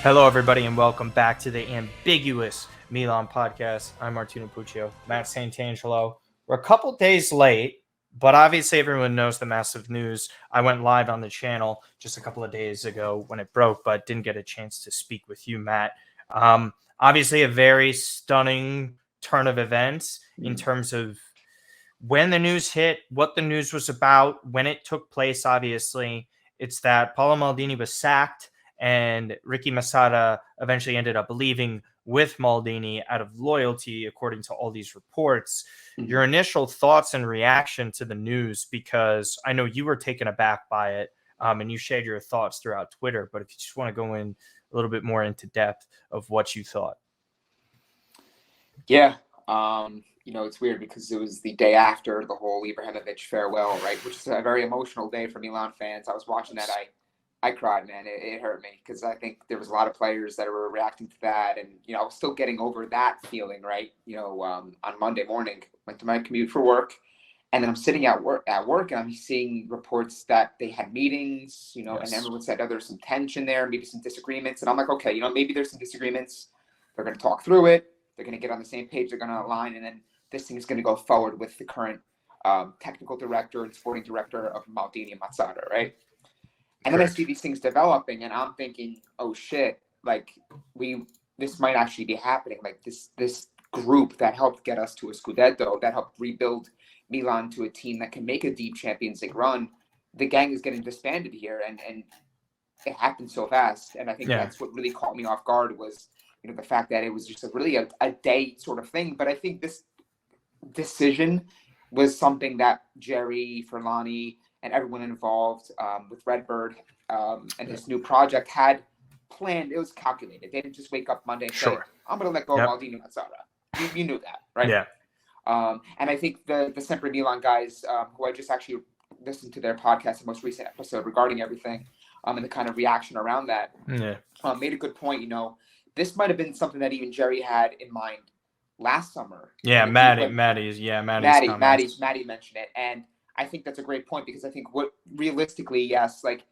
Hello, everybody, and welcome back to the ambiguous Milan podcast. I'm Martino Puccio, Matt Santangelo. We're a couple days late, but obviously everyone knows the massive news. I went live on the channel just a couple of days ago when it broke, but didn't get a chance to speak with you, Matt. Obviously, a very stunning turn of events in terms of when the news hit, what the news was about, when it took place. Obviously, it's that Paolo Maldini was sacked and Ricky Massara eventually ended up leaving with Maldini out of loyalty, according to all these reports. Your initial thoughts and reaction to the news, because I know you were taken aback by it, and you shared your thoughts throughout Twitter, but if you just want to go in a little bit more into depth of what you thought. Yeah. It's weird because it was the day after the whole Ibrahimovic farewell, right? Which is a very emotional day for Milan fans. I was watching that. I cried, man. It hurt me because I think there was a lot of players that were reacting to that. And, I was still getting over that feeling, right? On Monday morning, went to my commute for work. And then I'm sitting at work and I'm seeing reports that they had meetings, and everyone said, oh, there's some tension there, maybe some disagreements. And I'm like, okay, maybe there's some disagreements. They're going to talk through it. They're going to get on the same page. They're going to align. And then this thing is going to go forward with the current technical director and sporting director of Maldini and Massara, right? And then I see these things developing, and I'm thinking, oh shit, like this might actually be happening. Like this group that helped get us to a Scudetto, that helped rebuild Milan to a team that can make a deep Champions League run, the gang is getting disbanded here, and it happened so fast. And I think that's what really caught me off guard was, the fact that it was just really a day sort of thing. But I think this decision was something that Jerry, Furlani, and everyone involved with Redbird and this new project had planned. It was calculated. They didn't just wake up Monday and say, I'm going to let go of Maldini and Massara. You knew that, right? Yeah. And I think the Sempre Milan guys, who I just actually listened to their podcast, the most recent episode regarding everything, and the kind of reaction around that, made a good point. This might have been something that even Jerry had in mind last summer. Yeah, Maddie mentioned it. And I think that's a great point because I think realistically, yes, like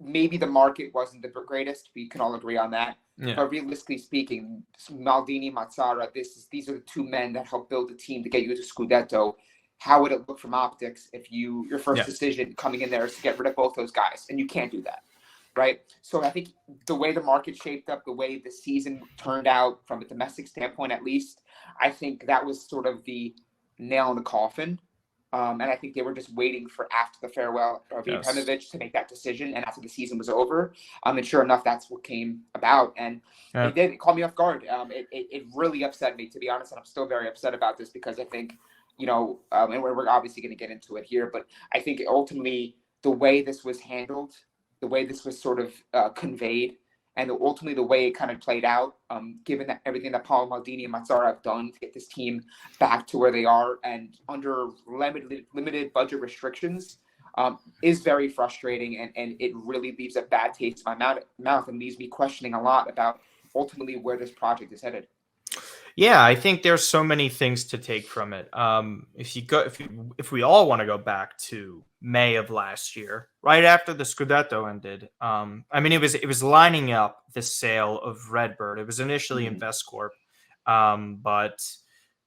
maybe the market wasn't the greatest. We can all agree on that. Yeah. But realistically speaking, Maldini, Massara, these are the two men that helped build the team to get you to Scudetto. How would it look from optics if your first decision coming in there is to get rid of both those guys? And you can't do that, right? So I think the way the market shaped up, the way the season turned out from a domestic standpoint, at least, I think that was sort of the nail in the coffin. And I think they were just waiting for after the farewell of Ibrahimovic to make that decision. And after the season was over, and sure enough, that's what came about. And it caught me off guard. It really upset me, to be honest. And I'm still very upset about this because I think, and we're obviously going to get into it here, but I think ultimately the way this was handled, the way this was sort of conveyed, and ultimately the way it kind of played out, given that everything that Paolo Maldini and Massara have done to get this team back to where they are and under limited budget restrictions, is very frustrating. And it really leaves a bad taste in my mouth and leaves me questioning a lot about ultimately where this project is headed. Yeah, I think there's so many things to take from it. If we all want to go back to May of last year, right after the Scudetto ended, it was lining up the sale of Redbird. It was initially InvestCorp, but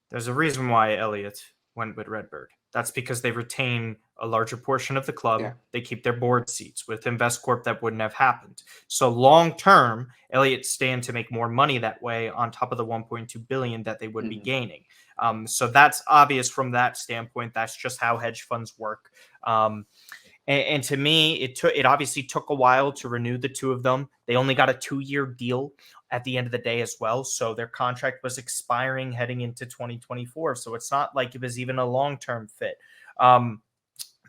there's a reason why Elliott went with Redbird. That's because they retain a larger portion of the club. Yeah. They keep their board seats. With InvestCorp, that wouldn't have happened. So long term, Elliott stand to make more money that way on top of the $1.2 billion that they would be gaining. So that's obvious from that standpoint. That's just how hedge funds work. And to me, it obviously took a while to renew the two of them. They only got a 2-year deal at the end of the day as well. So their contract was expiring heading into 2024. So it's not like it was even a long-term fit.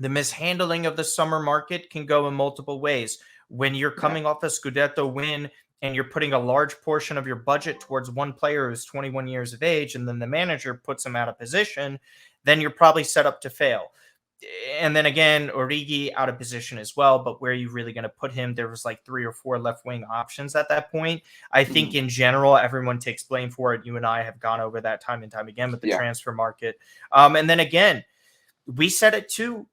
The mishandling of the summer market can go in multiple ways. When you're coming off a Scudetto win and you're putting a large portion of your budget towards one player who's 21 years of age, and then the manager puts him out of position, then you're probably set up to fail. And then again, Origi out of position as well, but where are you really going to put him? There was like 3 or 4 left wing options at that point. I think in general, everyone takes blame for it. You and I have gone over that time and time again with the transfer market. And then again, we said it too.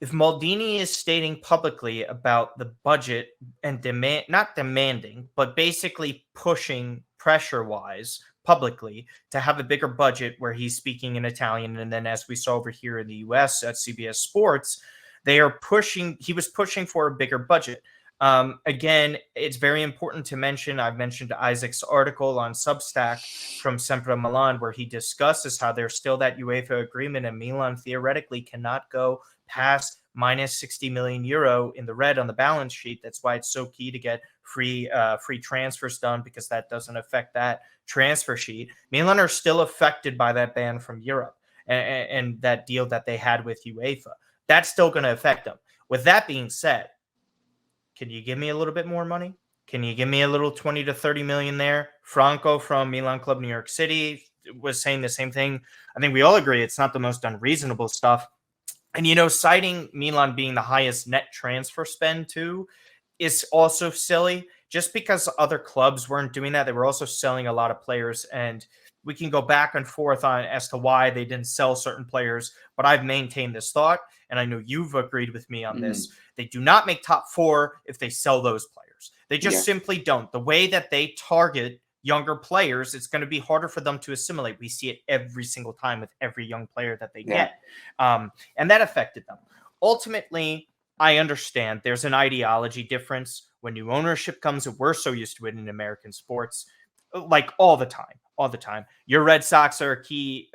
if Maldini is stating publicly about the budget and not demanding, but basically pushing pressure wise publicly to have a bigger budget where he's speaking in Italian. And then, as we saw over here in the US at CBS Sports, he was pushing for a bigger budget. Again, it's very important to mention, I've mentioned Isaac's article on Substack from Sempre Milan, where he discusses how there's still that UEFA agreement and Milan theoretically cannot go past minus 60 million euro in the red on the balance sheet. That's why it's so key to get free transfers done, because that doesn't affect that transfer sheet. Milan are still affected by that ban from Europe and that deal that they had with UEFA. That's still going to affect them. With that being said, can you give me a little bit more money? Can you give me a little 20 to 30 million there? Franco from Milan Club New York City was saying the same thing. I think we all agree it's not the most unreasonable stuff. And, citing Milan being the highest net transfer spend too is also silly. Just because other clubs weren't doing that, they were also selling a lot of players. And we can go back and forth on as to why they didn't sell certain players, but I've maintained this thought, and I know you've agreed with me on this. They do not make top 4 if they sell those players. They just simply don't. The way that they target younger players, it's going to be harder for them to assimilate. We see it every single time with every young player that they get. And that affected them. Ultimately, I understand there's an ideology difference when new ownership comes, and we're so used to it in American sports, like all the time. Your Red Sox are a key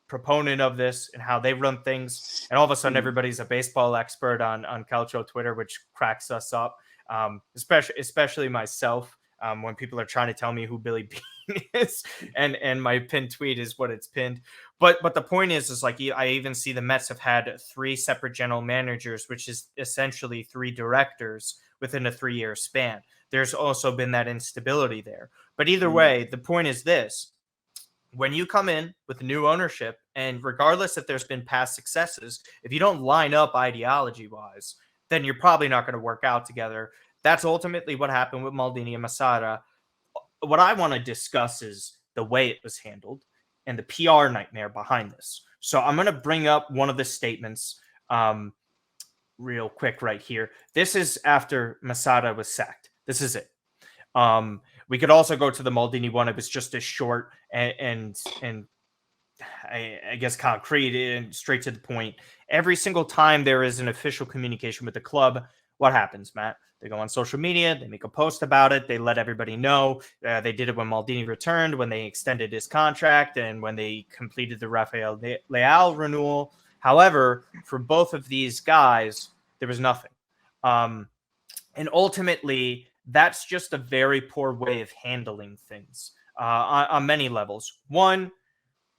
proponent of this and how they run things. And all of a sudden, everybody's a baseball expert on Calcio Twitter, which cracks us up, especially myself. When people are trying to tell me who Billy Beane is, and my pinned tweet is what it's pinned. But the point is like, I even see the Mets have had 3 separate general managers, which is essentially 3 directors within a 3-year span. There's also been that instability there. But either way, the point is this. When you come in with new ownership, and regardless if there's been past successes, if you don't line up ideology-wise, then you're probably not going to work out together. That's ultimately what happened with Maldini and Massara. What I want to discuss is the way it was handled and the PR nightmare behind this. So I'm going to bring up one of the statements real quick right here. This is after Massara was sacked. This is it. We could also go to the Maldini one. It was just as short and I guess concrete and straight to the point. Every single time there is an official communication with the club, what happens, Matt? They go on social media, they make a post about it, they let everybody know. They did it when Maldini returned, when they extended his contract, and when they completed the Rafael Leal renewal. However, for both of these guys, there was nothing. And ultimately, that's just a very poor way of handling things on many levels. One,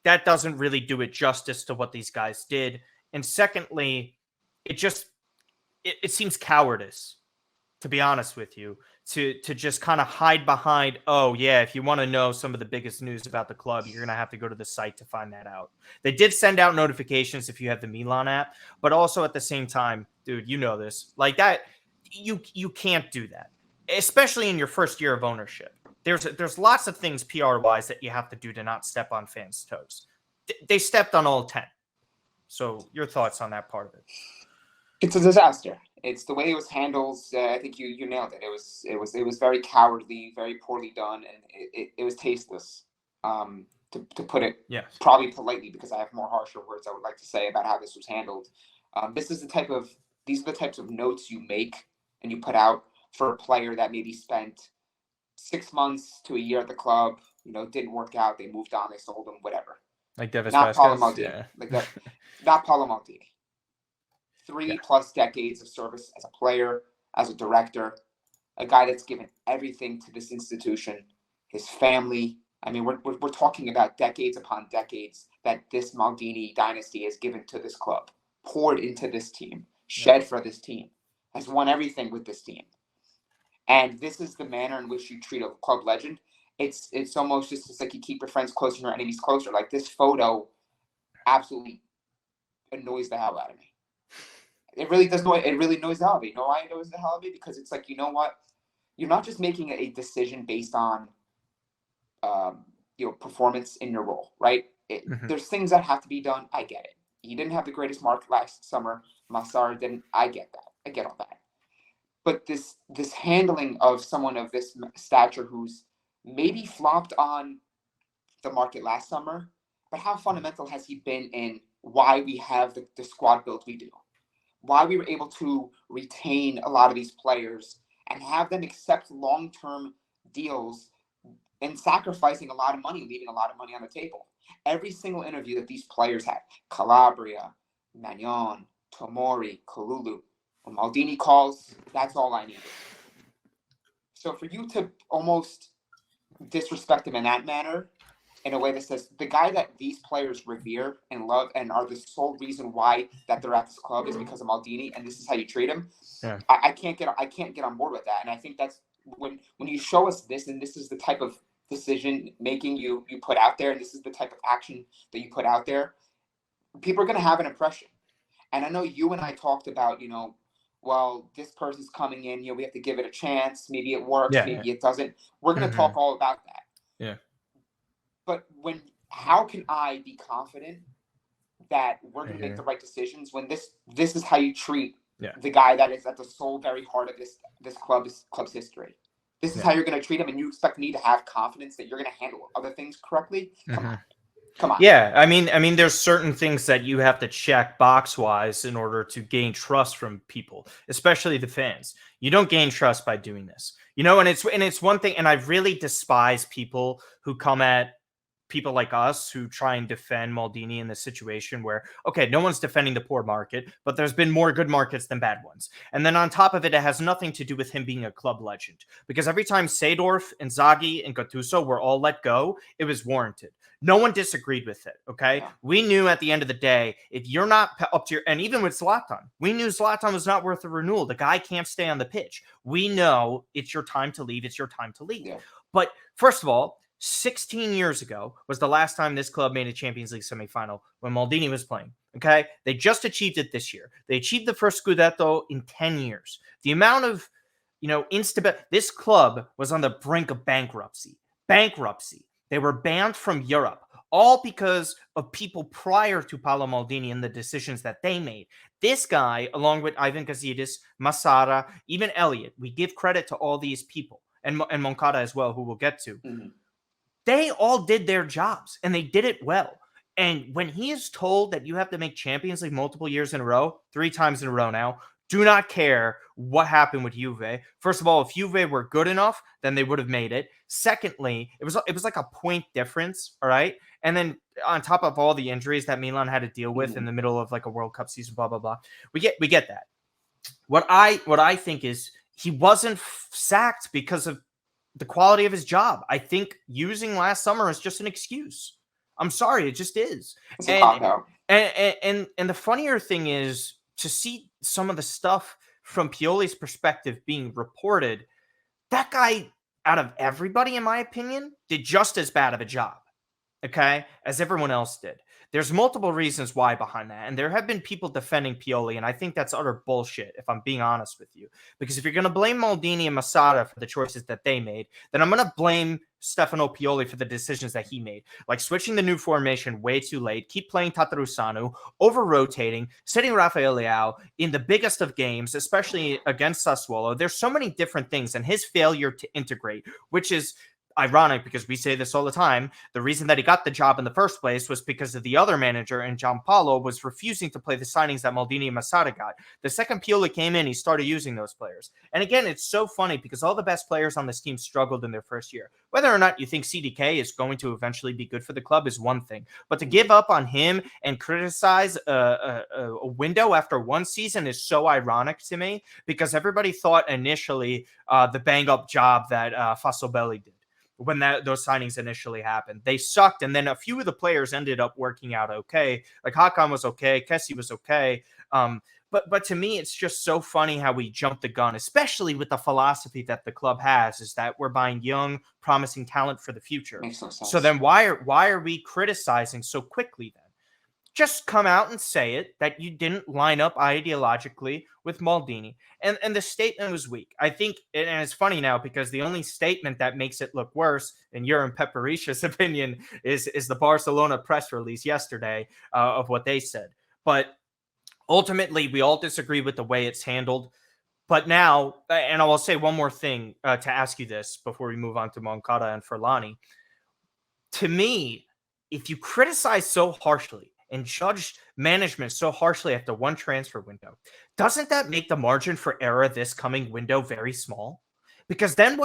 that doesn't really do it justice to what these guys did. And secondly, it seems cowardice, to be honest with you, to just kind of hide behind, oh, yeah, if you want to know some of the biggest news about the club, you're going to have to go to the site to find that out. They did send out notifications if you have the Milan app, but also at the same time, dude, you know this, like that, you can't do that, especially in your first year of ownership. There's lots of things PR-wise that you have to do to not step on fans' toes. They stepped on all 10. So your thoughts on that part of it? It's a disaster. It's the way it was handled. I think you nailed it. It was very cowardly, very poorly done, and it was tasteless. To put it probably politely, because I have more harsher words I would like to say about how this was handled. These are the types of notes you make and you put out for a player that maybe spent 6 months to a year at the club, didn't work out, they moved on, they sold him, whatever. Like Davis Not Vasquez? Paulo Maldini. Yeah. Like that. Not Paulo Maldini. 3+ decades of service as a player, as a director, a guy that's given everything to this institution, his family. I mean, we're talking about decades upon decades that this Maldini dynasty has given to this club, poured into this team, shed for this team, has won everything with this team. And this is the manner in which you treat a club legend. It's almost just like you keep your friends closer and your enemies closer. Like, this photo absolutely annoys the hell out of me. It really does. It really annoys the hell out of me. You know why it annoys the hell out of me? Because it's like, you know what? You're not just making a decision based on performance in your role, right? There's things that have to be done. I get it. He didn't have the greatest market last summer. Massara didn't. I get that. I get all that. But this handling of someone of this stature who's maybe flopped on the market last summer, but how fundamental has he been in why we have the squad build we do? Why we were able to retain a lot of these players and have them accept long-term deals and sacrificing a lot of money, leaving a lot of money on the table. Every single interview that these players had, Calabria, Magnon, Tomori, Kalulu, when Maldini calls, that's all I needed. So for you to almost disrespect him in that manner, in a way that says the guy that these players revere and love and are the sole reason why that they're at this club is because of Maldini, and this is how you treat him. Yeah. I can't get on board with that. And I think that's when you show us this, and this is the type of decision making you put out there, and this is the type of action that you put out there, people are going to have an impression. And I know you and I talked about, well, this person's coming in, we have to give it a chance. Maybe it works, maybe it doesn't. We're going to talk all about that. Yeah. But how can I be confident that we're going to make the right decisions when this is how you treat the guy that is at the sole very heart of this club's history? This is how you're going to treat him, and you expect me to have confidence that you're going to handle other things correctly? Come on. Yeah, I mean, there's certain things that you have to check box-wise in order to gain trust from people, especially the fans. You don't gain trust by doing this, and it's one thing. And I really despise people who come at people like us who try and defend Maldini in this situation where, okay, no one's defending the poor market, but there's been more good markets than bad ones. And then on top of it, it has nothing to do with him being a club legend, because every time Seedorf, Inzaghi, and Gattuso were all let go, it was warranted. No one disagreed with it, okay? We knew at the end of the day, if you're not up to your... And even with Zlatan, we knew Zlatan was not worth a renewal. The guy can't stay on the pitch. We know it's your time to leave. It's your time to leave. Yeah. But first of all, 16 years ago was the last time this club made a Champions League semifinal when Maldini was playing, okay? They just achieved it this year. They achieved the first Scudetto in 10 years. The amount of, instability... This club was on the brink of bankruptcy. They were banned from Europe, all because of people prior to Paolo Maldini and the decisions that they made. This guy, along with Ivan Gazidis, Massara, even Elliott, we give credit to all these people, and Moncada as well, who we'll get to. Mm-hmm. They all did their jobs, and they did it well. And when he is told that you have to make Champions League multiple years in a row, 3 times in a row now, do not care what happened with Juve. First of all, if Juve were good enough, then they would have made it. Secondly, it was like a point difference, all right? And then on top of all the injuries that Milan had to deal with in the middle of like a World Cup season, blah, blah, blah. We get that. What I think is he wasn't sacked because of the quality of his job. I think using last summer is just an excuse. I'm sorry, it just is. And the funnier thing is to see some of the stuff from Pioli's perspective being reported. That guy, out of everybody, in my opinion, did just as bad of a job, okay, as everyone else did. There's multiple reasons why behind that, and there have been people defending Pioli, and I think that's utter bullshit, if I'm being honest with you. Because if you're going to blame Maldini and Massara for the choices that they made, then I'm going to blame Stefano Pioli for the decisions that he made, like switching the new formation way too late, keep playing Tatarusanu, over-rotating, sitting Rafael Leao in the biggest of games, especially against Sassuolo. There's so many different things, and his failure to integrate, which is ironic because we say this all the time. The reason that he got the job in the first place was because of the other manager, and Gianpaolo was refusing to play the signings that Maldini and Massara got. The second Pioli came in, he started using those players. And again, it's so funny because all the best players on this team struggled in their first year. Whether or not you think CDK is going to eventually be good for the club is one thing, but to give up on him and criticize a window after one season is so ironic to me, because everybody thought initially the bang-up job that Fasobelli did when those signings initially happened. They sucked, and then a few of the players ended up working out okay. Like Hakan was okay, Kessie was okay. But to me, it's just so funny how we jumped the gun, especially with the philosophy that the club has, is that we're buying young, promising talent for the future. Makes no sense. So then why are we criticizing so quickly then? Just come out and say it, that you didn't line up ideologically with Maldini. And the statement was weak. I think, and it's funny now because the only statement that makes it look worse, in your and Peperisha's opinion, is the Barcelona press release yesterday of what they said. But ultimately, we all disagree with the way it's handled. But now, and I will say one more thing to ask you this before we move on to Moncada and Furlani. To me, if you criticize so harshly and judge management so harshly after one transfer window, doesn't that make the margin for error this coming window very small? Because then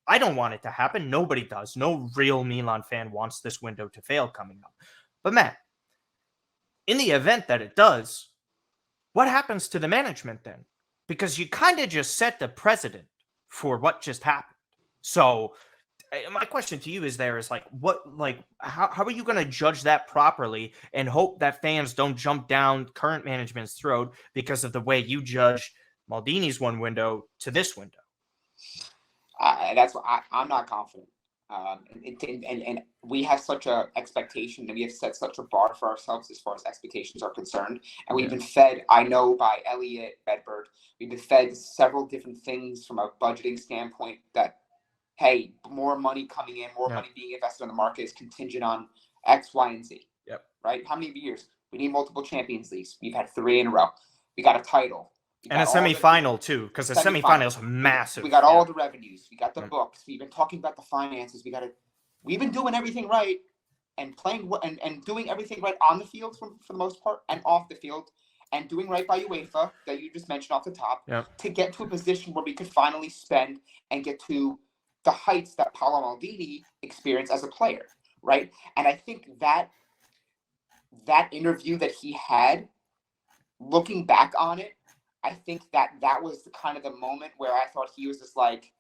I don't want it to happen. Nobody does. No real Milan fan wants this window to fail coming up. But Matt, in the event that it does, what happens to the management then? Because you kind of just set the precedent for what just happened. So my question to you is how are you going to judge that properly and hope that fans don't jump down current management's throat because of the way you judge Maldini's one window to this window? That's what I'm not confident. And we have such a expectation, and we have set such a bar for ourselves as far as expectations are concerned. And we've been fed, I know by Elliot Bedford, we've been fed several different things from a budgeting standpoint that, hey, more money coming in, more money being invested in the market is contingent on X, Y, and Z. Yep. Right? How many years? We need multiple Champions Leagues. We've had 3 in a row. We got a title. And a semifinal, too, because the semifinal is massive. We got all the revenues. We got the books. We've been talking about the finances. We've been doing everything right and playing and doing everything right on the field for the most part and off the field and doing right by UEFA that you just mentioned off the top to get to a position where we could finally spend and get to the heights that Paolo Maldini experienced as a player, right? And I think that interview that he had, looking back on it, I think that was the kind of the moment where I thought he was just like,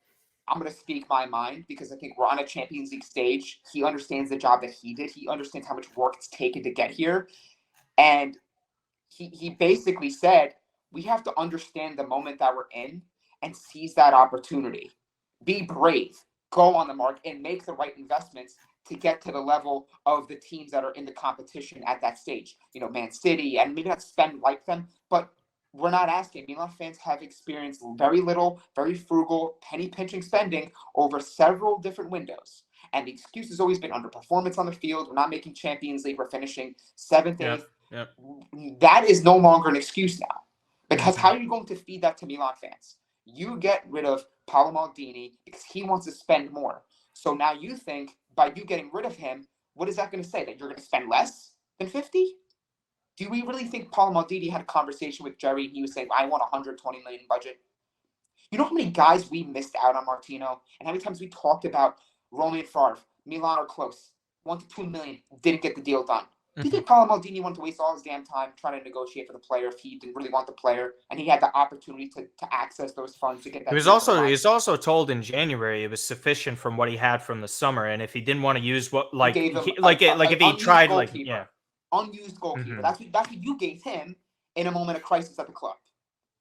I'm going to speak my mind because I think we're on a Champions League stage. He understands the job that he did. He understands how much work it's taken to get here. And he basically said, we have to understand the moment that we're in and seize that opportunity. Be brave, go on the mark, and make the right investments to get to the level of the teams that are in the competition at that stage. Man City, and maybe not spend like them, but we're not asking. Milan fans have experienced very little, very frugal, penny-pinching spending over several different windows. And the excuse has always been underperformance on the field. We're not making Champions League. We're finishing 7th, 8th. Yep. That is no longer an excuse now. Because how are you going to feed that to Milan fans? You get rid of Paolo Maldini because he wants to spend more. So now you think, by you getting rid of him, what is that going to say? That you're going to spend less than 50? Do we really think Paolo Maldini had a conversation with Jerry and he was saying, I want a $120 million budget? You know how many guys we missed out on, Martino? And how many times we talked about Romain Favre, Milan are close, $1 to $2 million, didn't get the deal done. Do you think Paolo Maldini wanted to waste all his damn time trying to negotiate for the player if he didn't really want the player and he had the opportunity to access those funds to get that? He was also told in January it was sufficient from what he had from the summer, and if he didn't want to use unused goalkeeper. That's what you gave him in a moment of crisis at the club.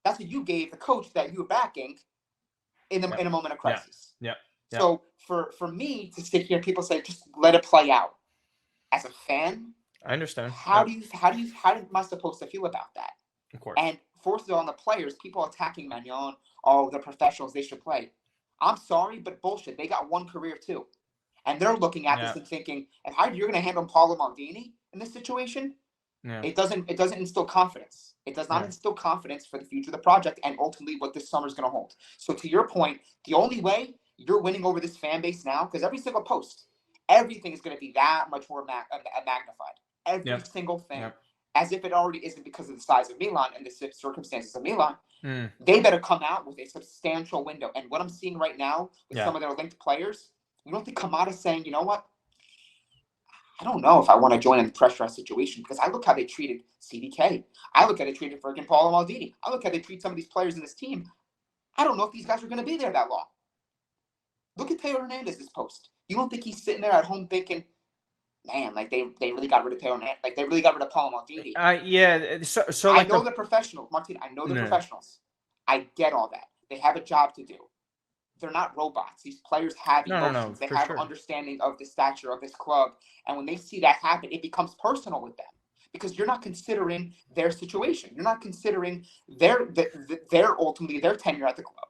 That's what you gave the coach that you were backing in a moment of crisis. Yeah. So for me to sit here, people say just let it play out. As a fan, I understand. How am I supposed to feel about that? Of course. And force it on the players. People attacking Magnon. Oh, the professionals, they should play. I'm sorry, but bullshit. They got one career too, and they're looking at this and thinking, "And how you're going to handle Paolo Maldini in this situation?" It doesn't instill confidence. It does not instill confidence for the future of the project and ultimately what this summer is going to hold. So to your point, the only way you're winning over this fan base now, because every single post, everything is going to be that much more magnified. Every single thing, as if it already isn't because of the size of Milan and the circumstances of Milan. They better come out with a substantial window. And what I'm seeing right now with some of their linked players, you don't think Kamada's saying, you know what? I don't know if I want to join in the pressurized situation because I look how they treated CDK. I look how they treated freaking Paolo Maldini. I look how they treat some of these players in this team. I don't know if these guys are going to be there that long. Look at Teo Hernandez's post. You don't think he's sitting there at home thinking, man, like they really got rid of Teo Hernandez, like they really got rid of Paolo Maldini. So I know the professionals, Martin. I know the professionals. I get all that. They have a job to do. They're not robots. These players have emotions. They have understanding of the stature of this club. And when they see that happen, it becomes personal with them because you're not considering their situation. You're not considering their ultimately their tenure at the club.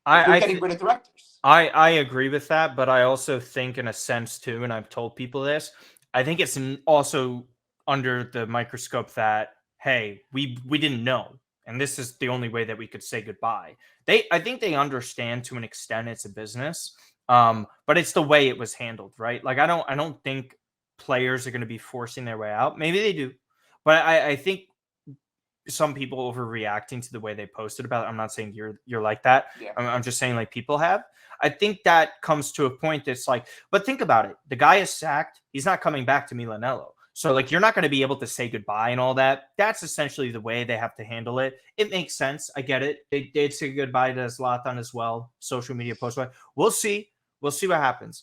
You're getting rid of directors. I agree with that, but I also think in a sense too, and I've told people this, I think it's also under the microscope that hey, we didn't know, and this is the only way that we could say goodbye. I think they understand to an extent it's a business, but it's the way it was handled, right? Like I don't think players are going to be forcing their way out. Maybe they do, but I think some people overreacting to the way they posted about it. I'm not saying you're like that. Yeah. I'm just saying like people have. I think that comes to a point that's like, but think about it. The guy is sacked. He's not coming back to Milanello. So like you're not going to be able to say goodbye and all that. That's essentially the way they have to handle it. It makes sense. I get it. They did say goodbye to Zlatan as well. Social media post. We'll see. We'll see what happens.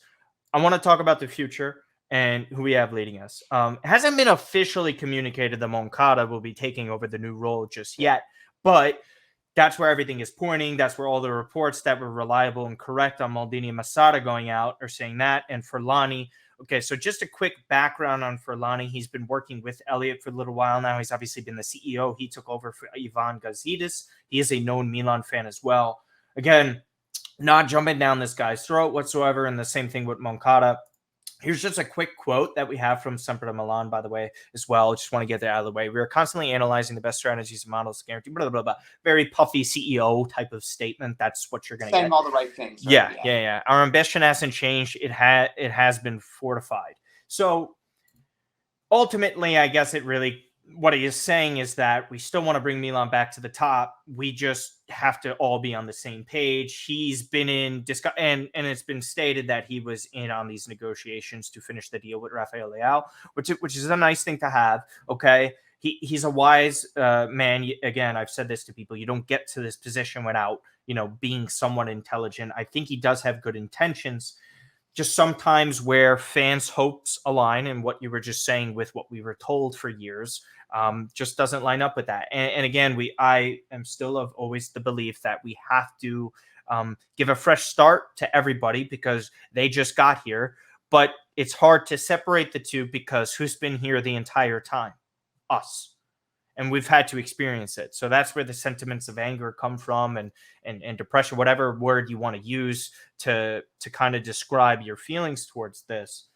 I want to talk about the future and who we have leading us. It hasn't been officially communicated that Moncada will be taking over the new role just yet, but that's where everything is pointing. That's where all the reports that were reliable and correct on Maldini and Massara going out are saying that. And Furlani, okay, so just a quick background on Furlani. He's been working with Elliott for a little while now. He's obviously been the CEO. He took over for Ivan Gazidis. He is a known Milan fan as well. Again, not jumping down this guy's throat whatsoever. And the same thing with Moncada. Here's just a quick quote that we have from Sempre Milan, by the way, as well. Just want to get that out of the way. We are constantly analyzing the best strategies and models to guarantee, blah, blah, blah. Very puffy CEO type of statement. That's what you're going to get. Saying all the right things. Right? Yeah. Our ambition hasn't changed. It has been fortified. So ultimately, I guess what he is saying is that we still want to bring Milan back to the top. We just have to all be on the same page. He's been in and it's been stated that he was in on these negotiations to finish the deal with Rafael Leao, which is a nice thing to have. Okay. He's a wise man. Again, I've said this to people. You don't get to this position without, being somewhat intelligent. I think he does have good intentions. Just sometimes where fans' hopes align and what you were just saying with what we were told for years just doesn't line up with that. And again, I am still of always the belief that we have to give a fresh start to everybody because they just got here. But it's hard to separate the two because who's been here the entire time? Us. And we've had to experience it. So that's where the sentiments of anger come from and depression, whatever word you want to use to kind of describe your feelings towards this.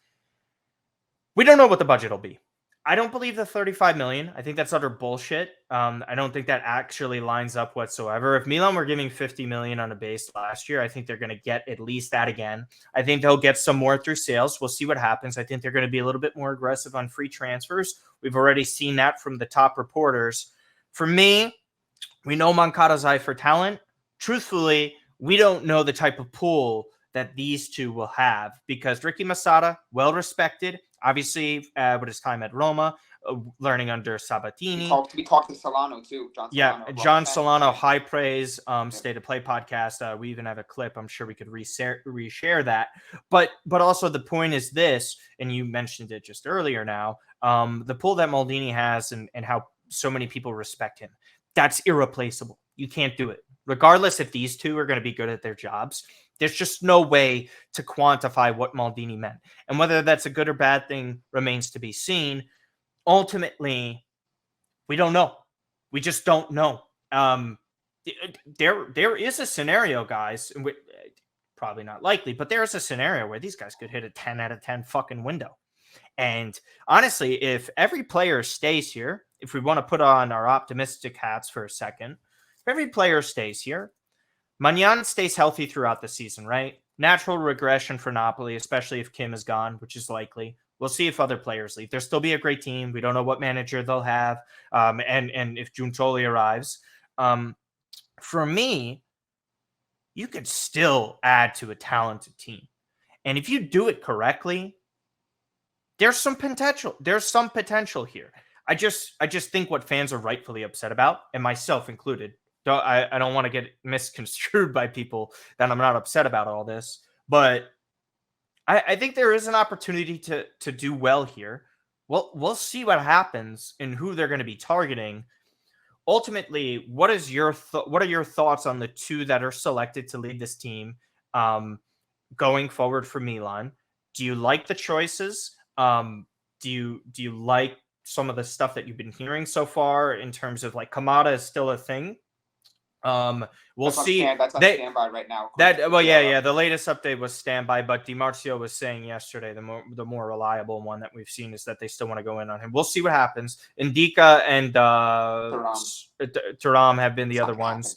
We don't know what the budget will be. I don't believe the 35 million. I think that's utter bullshit. I don't think that actually lines up whatsoever. If Milan were giving 50 million on a base last year, I think they're going to get at least that again. I think they'll get some more through sales. We'll see what happens. I think they're going to be a little bit more aggressive on free transfers. We've already seen that from the top reporters. For me, we know Moncada's eye for talent. Truthfully, we don't know the type of pool that these two will have because Ricky Massara, well respected, obviously with his time at Roma, learning under Sabatini. We talked to Solano too. John Solano, high praise. State of Play podcast. We even have a clip. I'm sure we could reshare that. But also the point is this, and you mentioned it just earlier now, the pool that Maldini has and how so many people respect him. That's irreplaceable. You can't do it. Regardless if these two are going to be good at their jobs, there's just no way to quantify what Maldini meant. And whether that's a good or bad thing remains to be seen. Ultimately, we don't know. We just don't know. There is a scenario, guys, probably not likely, but there is a scenario where these guys could hit a 10 out of 10 fucking window. And honestly, if every player stays here, if we want to put on our optimistic hats for a second, if every player stays here, Magnan stays healthy throughout the season, right? Natural regression for Napoli, especially if Kim is gone, which is likely. We'll see if other players leave. There'll still be a great team. We don't know what manager they'll have, and if Giuntoli arrives. For me, you could still add to a talented team. And if you do it correctly, there's some potential. There's some potential here. I just think what fans are rightfully upset about, and myself included, I don't want to get misconstrued by people that I'm not upset about all this, but I think there is an opportunity to do well here. Well, we'll see what happens and who they're going to be targeting. Ultimately, what are your thoughts on the two that are selected to lead this team going forward for Milan? Do you like the choices? Do you like some of the stuff that you've been hearing so far in terms of like Kamada is still a thing? We'll see. That's on standby right now. The latest update was standby, but Marcio was saying yesterday the more reliable one that we've seen is that they still want to go in on him. We'll see what happens. Indika and Thuram have been the other ones.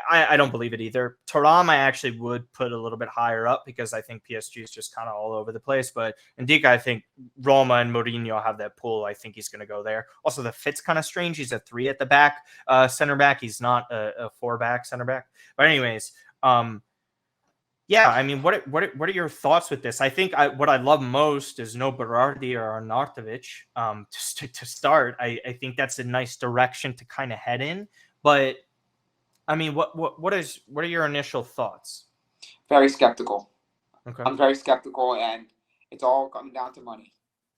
I don't believe it either. Thuram, I actually would put a little bit higher up because I think PSG is just kind of all over the place. But Indika, I think Roma and Mourinho have that pull. I think he's going to go there. Also, the fit's kind of strange. He's a 3 at the back center back. He's not a 4-back center back. But anyways, yeah, I mean, what are your thoughts with this? I think what I love most is no Berardi or Arnautovic to start. I think that's a nice direction to kind of head in. But I mean, what are your initial thoughts? Very skeptical. Okay. I'm very skeptical, and it's all coming down to money.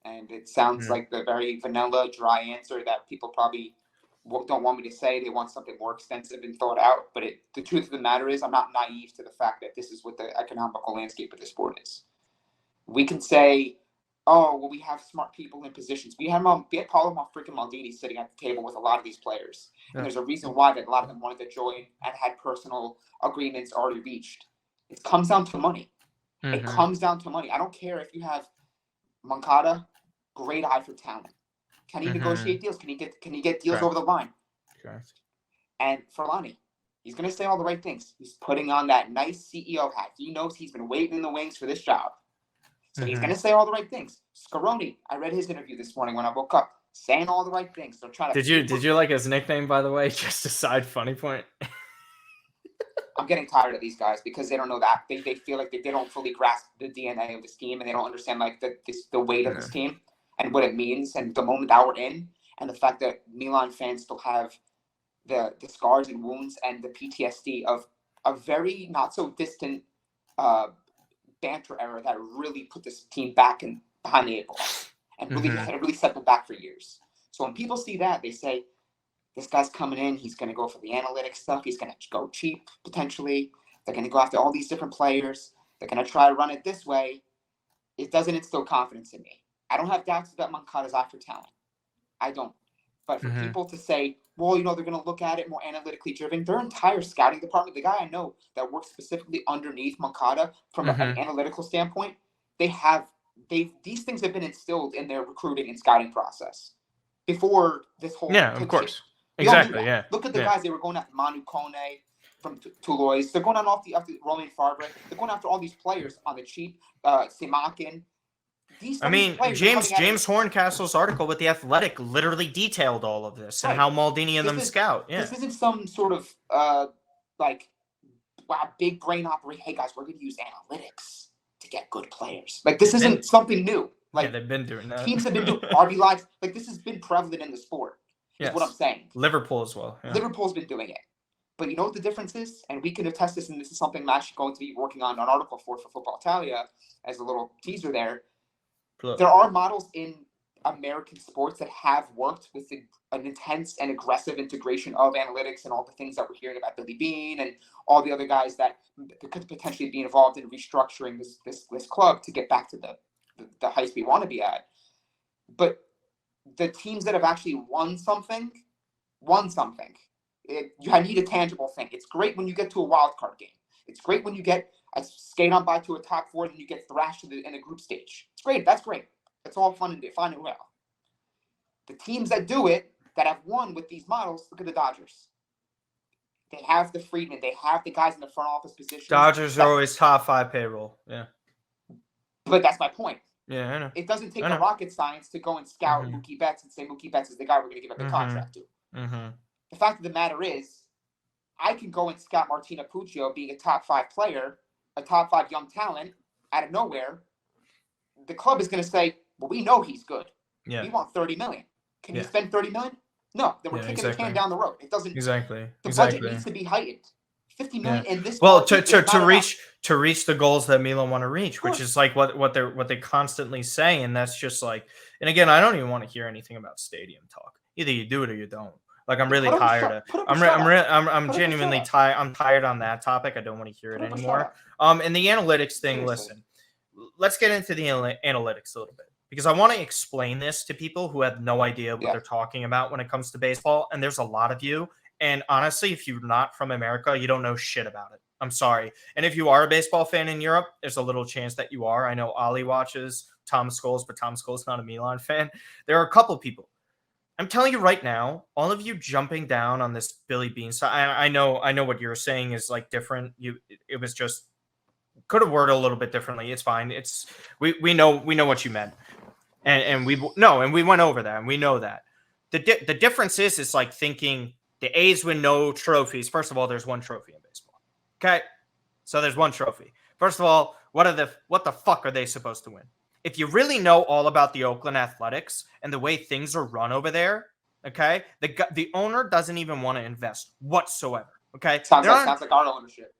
And it sounds like the very vanilla, dry answer that people probably don't want me to say. They want something more extensive and thought out. But the truth of the matter is, I'm not naive to the fact that this is what the economical landscape of the sport is. We can say, oh, well, we have smart people in positions. We had Paulo freaking Maldini sitting at the table with a lot of these players. Yeah. And there's a reason why that a lot of them wanted to join and had personal agreements already reached. It comes down to money. Mm-hmm. It comes down to money. I don't care if you have Moncada, great eye for talent. Can he negotiate deals? Can he get deals over the line? Correct. And Forlani, he's going to say all the right things. He's putting on that nice CEO hat. He knows he's been waiting in the wings for this job. So he's going to say all the right things. Scaroni, I read his interview this morning when I woke up, saying all the right things. They're trying to. Did you like his nickname, by the way? Just a side funny point. I'm getting tired of these guys because they don't know that. They feel like they don't fully grasp the DNA of this team, and they don't understand like the weight of this team and what it means and the moment that we're in, and the fact that Milan fans still have the scars and wounds and the PTSD of a very not so distant banter era that really put this team back and behind the eight ball and really set them back for years. So when people see that, they say, this guy's coming in, he's going to go for the analytics stuff, he's going to go cheap potentially, they're going to go after all these different players, they're going to try to run it this way. It doesn't instill confidence in me. I don't have doubts about Moncada's eye for talent. I don't. But for people to say, well, they're going to look at it more analytically driven, their entire scouting department, the guy I know that works specifically underneath Moncada from an analytical standpoint, these things have been instilled in their recruiting and scouting process before this whole of course. Exactly, yeah. Look at the guys they were going after, Manu Kone from Toulouse. They're going on after Romain Fabre. They're going after all these players on the cheap, Simakin. James Horncastle's article with The Athletic literally detailed all of this and how Maldini and them scout. Yeah. This isn't some sort of big brain operation. Hey guys, we're going to use analytics to get good players. Like this isn't something new. Like they've been doing that. Teams have been doing RB lives. Like this has been prevalent in the sport. Is what I'm saying. Liverpool as well. Yeah. Liverpool's been doing it. But you know what the difference is? And we can attest this, and this is something I'm actually going to be working on an article for Football Italia as a little teaser there. There are models in American sports that have worked with an intense and aggressive integration of analytics and all the things that we're hearing about Billy Bean and all the other guys that could potentially be involved in restructuring this club to get back to the heights we want to be at. But the teams that have actually won something. You need a tangible thing. It's great when you get to a wild card game. It's great when you get a skate on by to a top four and you get thrashed in a group stage. It's great. That's great. It's all fun and well. The teams that do it, that have won with these models, look at the Dodgers. They have the Friedman. They have the guys in the front office position. Dodgers are always top 5 payroll. Yeah. But that's my point. Yeah, I know. It doesn't take a rocket science to go and scout Mookie Betts and say Mookie Betts is the guy we're going to give a big contract to. The fact of the matter is, I can go and scout Martina Puccio being a top 5 player, a top 5 young talent out of nowhere. The club is going to say, well, we know he's good. Yeah. We want $30 million. Can you spend $30 million? No, then we're kicking the can down the road. It doesn't. Exactly. The budget needs to be heightened. $50 million in this. Well, to reach the goals that Milan want to reach, which is like what they constantly say, and that's just like. And again, I don't even want to hear anything about stadium talk. Either you do it or you don't. Like I'm really tired of. I'm genuinely tired. I'm tired on that topic. I don't want to hear it anymore. And the analytics thing. Seriously. Listen, let's get into the analytics a little bit because I want to explain this to people who have no idea what they're talking about when it comes to baseball. And there's a lot of you, And honestly, if you're not from America, you don't know shit about it. I'm sorry. And if you are a baseball fan in Europe, there's a little chance that you are. I know Ollie watches Tom Scholes, but Tom Scholes not a Milan fan. There are a couple people. I'm telling you right now, all of you jumping down on this Billy Bean side. I know what you're saying is like different. It was just could have worded a little bit differently. It's fine. It's we know what you meant, and we went over that, and we know that. The difference is it's like thinking the A's win no trophies. First of all, there's one trophy in baseball. Okay, so there's one trophy. First of all, what the fuck are they supposed to win? If you really know all about the Oakland Athletics and the way things are run over there, okay, the owner doesn't even want to invest whatsoever. Okay, sounds like our ownership.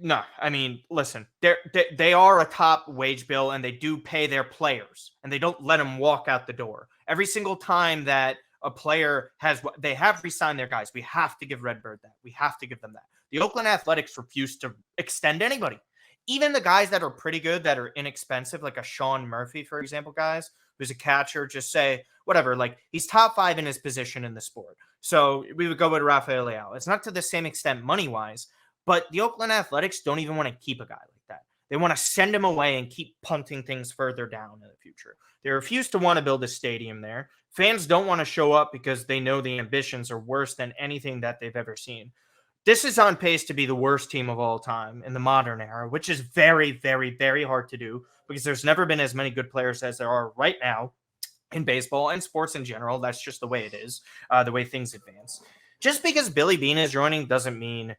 No, I mean, listen, they are a top wage bill, and they do pay their players, and they don't let them walk out the door. Every single time that a player they have re-signed their guys, we have to give Redbird that. We have to give them that. The Oakland Athletics refuse to extend anybody. Even the guys that are pretty good, that are inexpensive, like a Sean Murphy, for example, guys, who's a catcher, just say, whatever, like he's top 5 in his position in the sport. So we would go with Rafael Leao. It's not to the same extent money-wise, but the Oakland Athletics don't even want to keep a guy like that. They want to send him away and keep punting things further down in the future. They refuse to want to build a stadium there. Fans don't want to show up because they know the ambitions are worse than anything that they've ever seen. This is on pace to be the worst team of all time in the modern era, which is very, very, very hard to do because there's never been as many good players as there are right now in baseball and sports in general. That's just the way it is, the way things advance. Just because Billy Beane is joining doesn't mean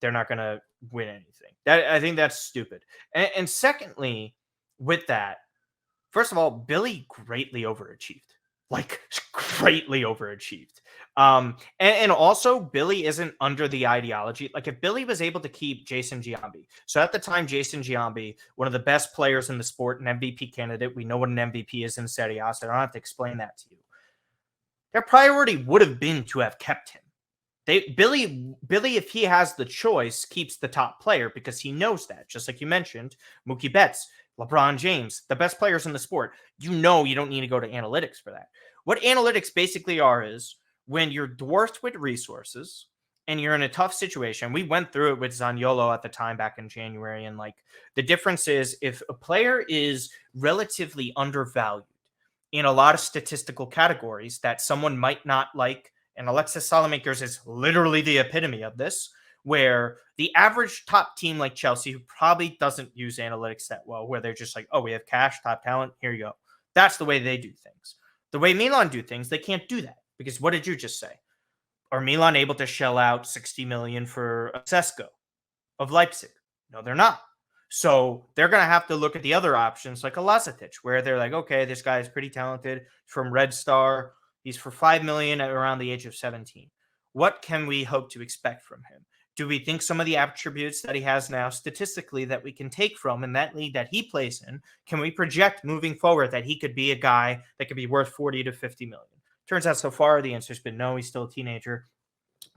they're not going to win anything. I think that's stupid. And secondly, with that, first of all, Billy greatly overachieved. Like, greatly overachieved. And also, Billy isn't under the ideology. Like, if Billy was able to keep Jason Giambi, so at the time, Jason Giambi, one of the best players in the sport, an MVP candidate, we know what an MVP is in Serie A, so I don't have to explain that to you. Their priority would have been to have kept him. Billy, if he has the choice, keeps the top player because he knows that. Just like you mentioned, Mookie Betts, LeBron James, the best players in the sport. You don't need to go to analytics for that. What analytics basically are is when you're dwarfed with resources and you're in a tough situation. We went through it with Zaniolo at the time back in January, and like the difference is if a player is relatively undervalued in a lot of statistical categories that someone might not like. And Alexis Salamakers is literally the epitome of this, where the average top team like Chelsea, who probably doesn't use analytics that well, where they're just like, oh, we have cash, top talent, here you go. That's the way they do things. The way Milan do things, they can't do that. Because what did you just say? Are Milan able to shell out 60 million for Sesko of Leipzig? No, they're not. So they're going to have to look at the other options like a Lazatic, where they're like, okay, this guy is pretty talented from Red Star. He's for $5 million at around the age of 17. What can we hope to expect from him? Do we think some of the attributes that he has now statistically that we can take from in that league that he plays in, can we project moving forward that he could be a guy that could be worth 40 to 50 million? Turns out so far the answer's been no, he's still a teenager.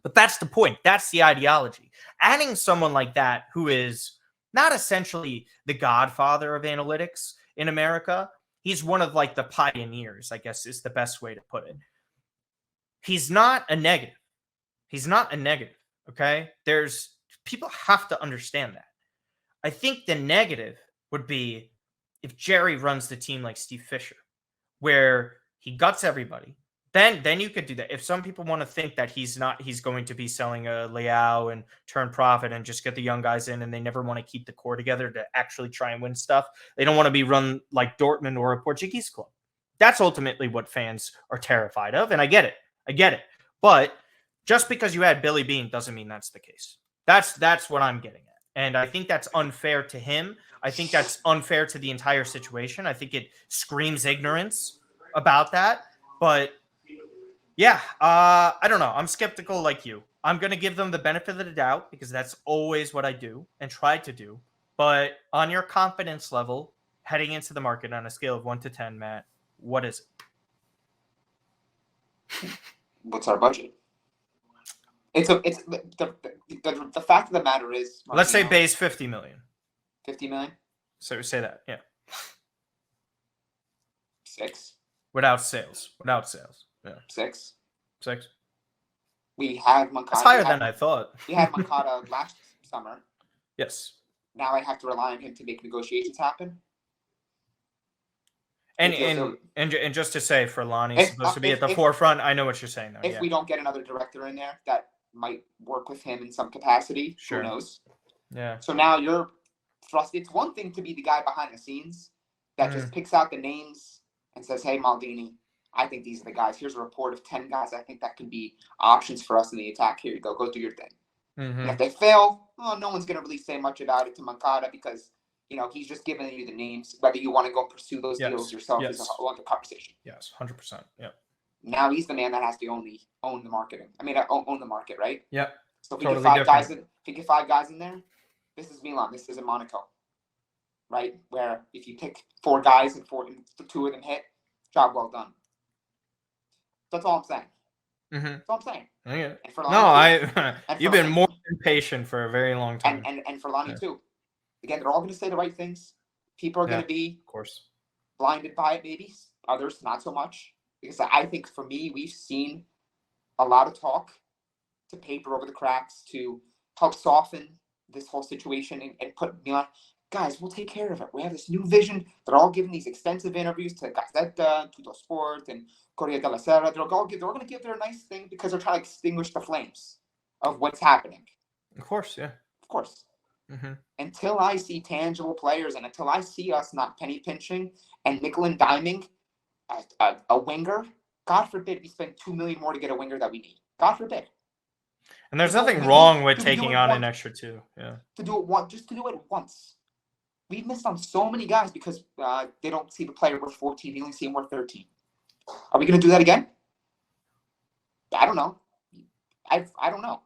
But that's the point. That's the ideology. Adding someone like that who is not essentially the godfather of analytics in America, he's one of like the pioneers, I guess is the best way to put it. He's not a negative. He's not a negative, okay? People have to understand that. I think the negative would be if Jerry runs the team like Steve Fisher, where he guts everybody. Then you could do that. If some people want to think that he's going to be selling a Leao and turn profit and just get the young guys in and they never want to keep the core together to actually try and win stuff. They don't want to be run like Dortmund or a Portuguese club. That's ultimately what fans are terrified of. And I get it. But just because you had Billy Beane doesn't mean that's the case. That's what I'm getting at. And I think that's unfair to him. I think that's unfair to the entire situation. I think it screams ignorance about that. But yeah, I don't know. I'm skeptical like you. I'm going to give them the benefit of the doubt because that's always what I do and try to do. But on your confidence level, heading into the market on a scale of 1 to 10, Matt, what is it? What's our budget? It's the fact of the matter is, Martino, let's say base 50 million. 50 million? So say that, yeah. 6. Without sales. Yeah. 6. We had Moncada. That's higher than I thought. We had Moncada last summer. Yes. Now I have to rely on him to make negotiations happen. And just to say, Furlani's supposed to be at the forefront. I know what you're saying, though. If we don't get another director in there that might work with him in some capacity, who knows? Yeah. So now you're thrust. It's one thing to be the guy behind the scenes that just picks out the names and says, "Hey, Maldini, I think these are the guys. Here's a report of 10 guys I think that could be options for us in the attack. Here you go. Go do your thing." And if they fail, no one's going to really say much about it to Moncada because, he's just giving you the names. Whether you want to go pursue those deals yourself is a whole other conversation. Yes, 100%. Yeah. Now he's the man that has to own the marketing. Own the market, right? Yep. So if we get 5 guys in there, this is Milan. This isn't Monaco, right? Where if you pick 4 guys and 2 of them hit, job well done. That's all I'm saying. That's all I'm saying. Okay. And Furlani you've been more impatient for a very long time. And Furlani too. Again, they're all going to say the right things. People are going to be, of course, blinded by it. Maybe others not so much. Because I think for me, we've seen a lot of talk to paper over the cracks to help soften this whole situation and put Milan. Guys, we'll take care of it. We have this new vision. They're all giving these extensive interviews to Gazzetta, Tutto Sport, and Corriere della Sera. They're going to give their nice thing because they're trying to extinguish the flames of what's happening. Of course, yeah. Of course. Until I see tangible players and until I see us not penny pinching and nickel and diming a winger, God forbid we spend $2 million more to get a winger that we need. God forbid. And there's nothing wrong with taking on an extra 2. Yeah. To do it once. We've missed on so many guys because they don't see the player worth 14. They only see him worth 13. Are we going to do that again? I don't know. I don't know.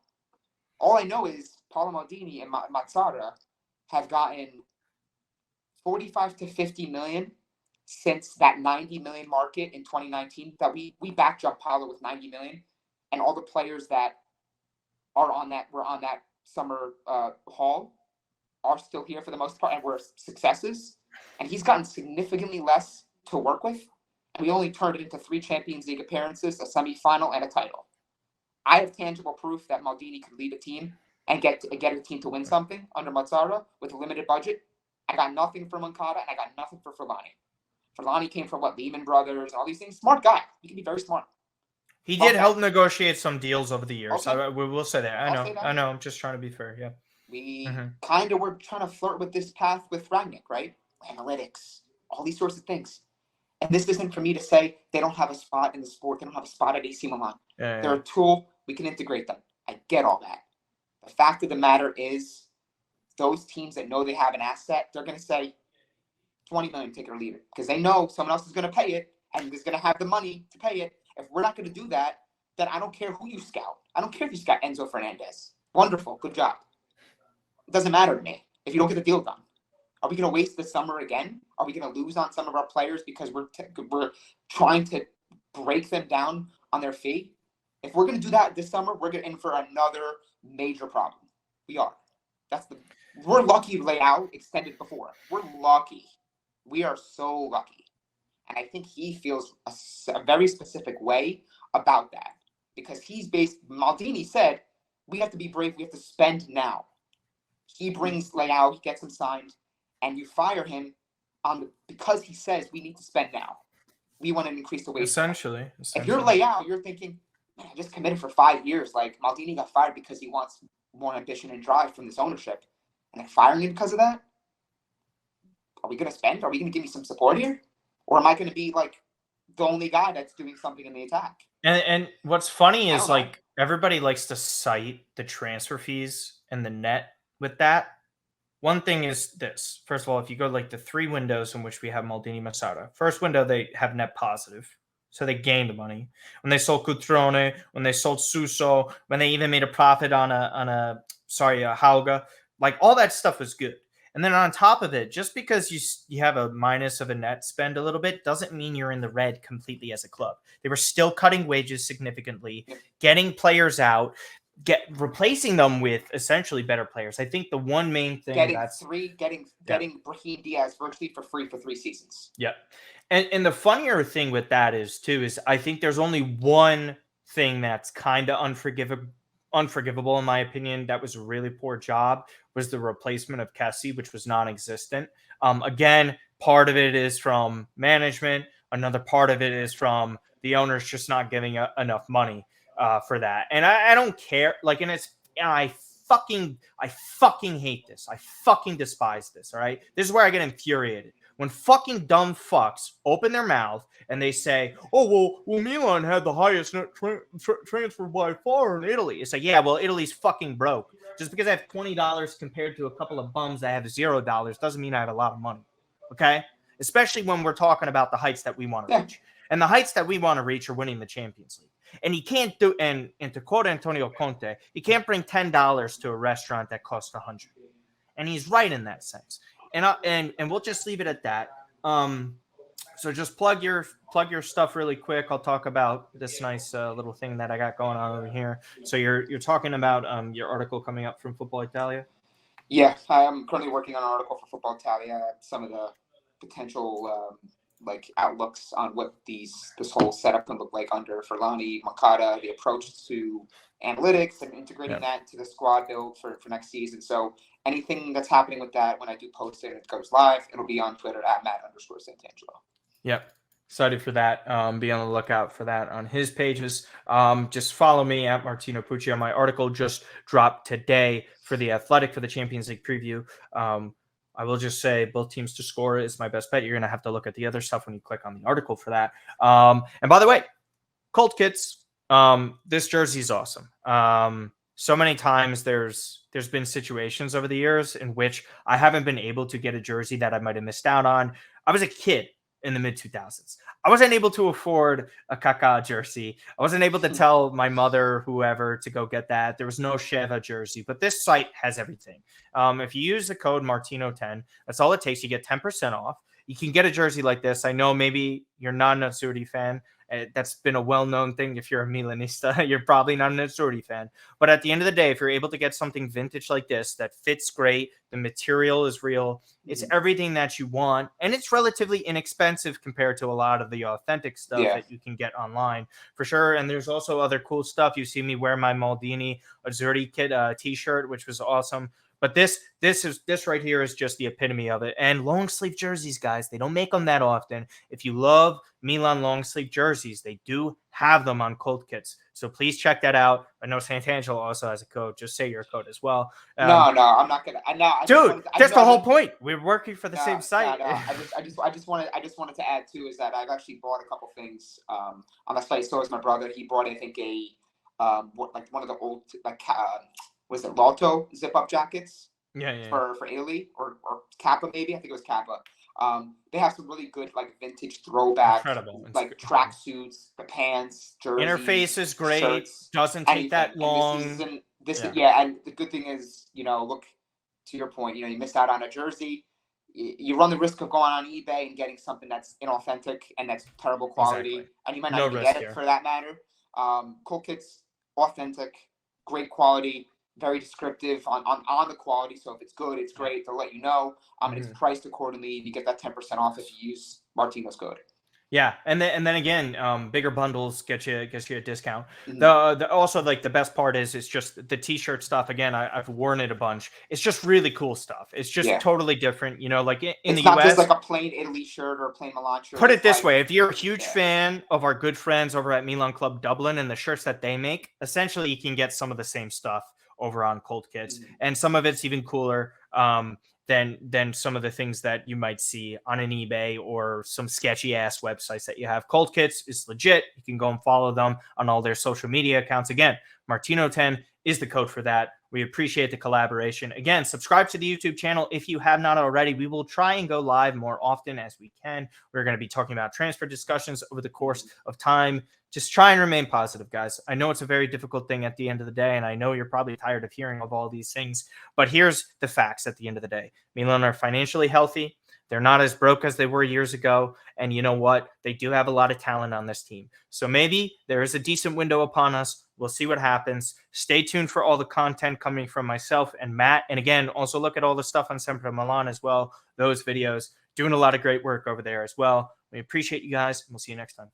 All I know is Paolo Maldini and Massara have gotten 45 to 50 million since that 90 million market in 2019 that we backjumped Paolo with 90 million, and all the players that were on that summer haul are still here for the most part and were successes, and he's gotten significantly less to work with, and we only turned it into 3 Champions League appearances, a semi-final, and a title. I have tangible proof that Maldini could lead a team and get a team to win something under Massara with a limited budget. I got nothing for Moncada, and I got nothing for Furlani. Furlani came from Lehman Brothers and all these things. Smart guy. He can be very smart. He did help negotiate some deals over the years. Okay. We will say that. I know. I'm just trying to be fair. Yeah. We kind of were trying to flirt with this path with Rangnick, right? Analytics, all these sorts of things. And this isn't for me to say they don't have a spot in the sport. They don't have a spot at AC Milan. They're a tool. We can integrate them. I get all that. The fact of the matter is those teams that know they have an asset, they're going to say 20 million, take it or leave it. Because they know someone else is going to pay it and is going to have the money to pay it. If we're not going to do that, then I don't care who you scout. I don't care if you scout Enzo Fernandez. Wonderful. Good job. It doesn't matter to me if you don't get the deal done. Are we going to waste the summer again? Are we going to lose on some of our players because we're trying to break them down on their fee? If we're going to do that this summer, we're in for another major problem. We are. We're lucky Leao extended before. We're lucky. We are so lucky. And I think he feels a very specific way about that because Maldini said, we have to be brave. We have to spend now. He brings Leao, he gets him signed, and you fire him because he says we need to spend now. We want to increase the wage. Essentially. If you're Leao, you're thinking, man, I just committed for 5 years. Like Maldini got fired because he wants more ambition and drive from this ownership. And they're firing him because of that? Are we going to spend? Are we going to give me some support here? Or am I going to be like the only guy that's doing something in the attack? And what's funny is like everybody likes to cite the transfer fees and the net with that. One thing is this. First of all, if you go like the 3 windows in which we have Maldini Massara, first window, they have net positive. So they gained money. When they sold Cutrone, when they sold Suso, when they even made a profit on a Hauga, like all that stuff was good. And then on top of it, just because you have a minus of a net spend a little bit doesn't mean you're in the red completely as a club. They were still cutting wages significantly, getting players out, replacing them with essentially better players. I think the one main thing getting Brahim Diaz virtually for free for 3 seasons. Yeah. And the funnier thing with that is I think there's only one thing that's kind of unforgivable in my opinion, that was a really poor job, was the replacement of Kessie, which was non-existent. Again, part of it is from management. Another part of it is from the owners just not giving enough money for that. And I don't care. Like, and it's, and I fucking hate this. I fucking despise this. All right. This is where I get infuriated. When fucking dumb fucks open their mouth and they say, "Oh well, Milan had the highest net transfer by far in Italy." It's like, yeah, well, Italy's fucking broke. Just because I have $20 compared to a couple of bums that have $0 doesn't mean I have a lot of money. Okay, especially when we're talking about the heights that we want to reach, and the heights that we want to reach are winning the Champions League. And you can't do, and to quote Antonio Conte, you can't bring $10 to a restaurant that costs 100. And he's right in that sense. And we'll just leave it at that. So just plug your stuff really quick. I'll talk about this nice little thing that I got going on over here. So you're talking about your article coming up from Football Italia. Yeah, I'm currently working on an article for Football Italia. Some of the potential like outlooks on what this whole setup can look like under Furlani, Massara, the approach to analytics and integrating that into the squad build for next season. So anything that's happening with that, when I do post it and it goes live, it'll be on Twitter at Matt_Santangelo. Yep. Excited for that. Be on the lookout for that on his pages. Just follow me at Martino Pucci. My article just dropped today for The Athletic for the Champions League preview. I will just say both teams to score is my best bet. You're going to have to look at the other stuff when you click on the article for that. And by the way, Colt Kits, this jersey is awesome. So many times there's been situations over the years in which I haven't been able to get a jersey that I might have missed out on. I was a kid in the mid 2000s. I wasn't able to afford a Kaká jersey. I wasn't able to tell my mother, whoever, to go get that. There was no Sheva jersey, but this site has everything. If you use the code Martino10, that's all it takes. You get 10% off. You can get a jersey like this. I know maybe you're not an Azzurri fan. That's been a well-known thing. If you're a Milanista, you're probably not an Azzurri fan. But at the end of the day, if you're able to get something vintage like this that fits great, the material is real, it's everything that you want, and it's relatively inexpensive compared to a lot of the authentic stuff that you can get online, for sure. And there's also other cool stuff. You see me wear my Maldini Azzurri kit t-shirt, which was awesome. But this right here is just the epitome of it. And long sleeve jerseys, guys, they don't make them that often. If you love Milan long sleeve jerseys, they do have them on Colt Kits. So please check that out. I know Santangelo also has a code. Just say your code as well. No, I'm not gonna. That's the whole point. We're working for the same site. I just wanted to add too is that I've actually bought a couple things on the site. So is my brother. He bought, I think, a one of the old was it Lotto zip-up jackets? For Italy or Kappa, maybe. I think it was Kappa. They have some really good vintage throwback, track suits, the pants, jerseys. Interface is great. Shirts, doesn't take that long. And the good thing is, look, to your point, you missed out on a jersey. You run the risk of going on eBay and getting something that's inauthentic and that's terrible quality, and you might not even get it for that matter. Colt Kits, authentic, great quality. Very descriptive on the quality. So if it's good, it's great. They'll let you know. And it's priced accordingly. You get that 10% off if you use Martino's code. Yeah, and then again, bigger bundles get you a discount. Also the best part is it's just the t-shirt stuff. Again, I've worn it a bunch. It's just really cool stuff. It's just totally different. Like in it's the not US, just like a plain Italy shirt or a plain Milan shirt. Put it this way: if you're a huge fan of our good friends over at Milan Club Dublin and the shirts that they make, essentially you can get some of the same stuff over on Colt Kits, and some of it's even cooler than some of the things that you might see on an eBay or some sketchy ass websites that you have. Colt Kits is legit. You can go and follow them on all their social media accounts. Again, Martino10 is the code for that. We appreciate the collaboration. Again, subscribe to the YouTube channel if you have not already. We will try and go live more often as we can. We're going to be talking about transfer discussions over the course of time. Just try and remain positive, guys. I know it's a very difficult thing at the end of the day, and I know you're probably tired of hearing of all these things, but here's the facts at the end of the day. Milan are financially healthy. They're not as broke as they were years ago. And you know what? They do have a lot of talent on this team. So maybe there is a decent window upon us. We'll see what happens. Stay tuned for all the content coming from myself and Matt. And again, also look at all the stuff on Sempre Milan as well. Those videos, doing a lot of great work over there as well. We appreciate you guys, and we'll see you next time.